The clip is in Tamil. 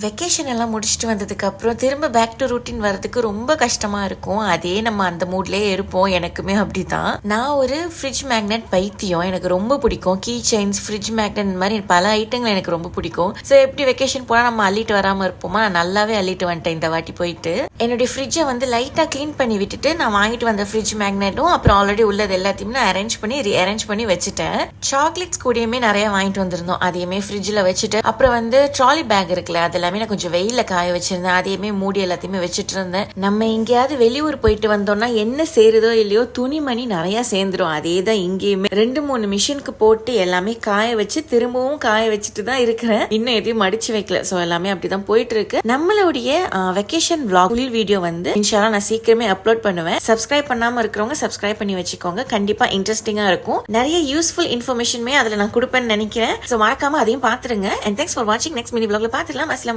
வெக்கேஷன் எல்லாம் முடிச்சுட்டு வந்ததுக்கு அப்புறம் திரும்ப பேக் டு ரூட்டின் வரதுக்கு ரொம்ப கஷ்டமா இருக்கும். அதே நம்ம அந்த மூட்லயே இருப்போம். எனக்குமே அப்படிதான். நான் ஒரு ஃப்ரிட்ஜ் மேக்னெட் பைத்தியம். எனக்கு ரொம்ப பிடிக்கும். கீ செயின்ஸ், ஃப்ரிட்ஜ் மேக்னெட் இந்த மாதிரி பல ஐட்டங்கள் எனக்கு ரொம்ப பிடிக்கும். ஸோ எப்படி வெக்கேஷன் போனா நம்ம அள்ளிட்டு வராம இருப்போமா, நான் நல்லாவே அள்ளிட்டு வந்துட்டேன் இந்த வாட்டி போயிட்டு. என்னுடைய ஃப்ரிட்ஜை வந்து லைட்டா கிளீன் பண்ணி விட்டுட்டு நான் வாங்கிட்டு வந்த ஃப்ரிட்ஜ் மேக்னெட்டும் அப்புறம் ஆல்ரெடி உள்ளது எல்லாத்தையுமே நான் அரேஞ்ச் பண்ணி வச்சுட்டேன். சாக்லேட்ஸ் கூடயுமே நிறைய வாங்கிட்டு வந்திருந்தோம். அதையுமே ஃப்ரிட்ஜில் வச்சுட்டு அப்புறம் வந்து ட்ராலி பேக் இருக்குல்ல, அதில் எல்லாமே நான் கொஞ்சம் வெயில காய வச்சிருந்தேன். அதையுமே மூடி எல்லாத்தையுமே வச்சுட்டு இருந்தேன். நம்ம எங்கேயாவது வெளியூர் போயிட்டு வந்தோம்னா என்ன சேருதோ இல்லையோ துணிமணி நிறைய சேர்ந்துரும். அதே தான் இங்கேயுமே 2-3 மிஷினுக்கு போட்டு எல்லாமே காய வச்சு திரும்பவும் காய வச்சுட்டு தான் இருக்கிறேன். இன்னும் எதையும் மடிச்சு வைக்கல. ஸோ எல்லாமே அப்படிதான் போயிட்டு இருக்கு. நம்மளுடைய வெக்கேஷன் vlog ஃபுல் வீடியோ வந்து இன்ஷால்லா நான் சீக்கிரமே அப்லோட் பண்ணுவேன். சப்ஸ்கிரைப் பண்ணாம இருக்கிறவங்க சப்ஸ்கிரைப் பண்ணி வச்சுக்கோங்க. கண்டிப்பா இன்ட்ரெஸ்டிங்கா இருக்கும். நிறைய யூஸ்ஃபுல் இன்ஃபர்மேஷனுமே அதுல நான் கொடுப்பேன்னு நினைக்கிறேன். ஸோ மறக்காம அதையும் பாத்துருங்க. அண்ட் தேங்க்ஸ் ஃபார் வாட்சிங். நெக்ஸ்ட் மினி vlogல பாத்துக்கலாம். அஸ்ஸலாமு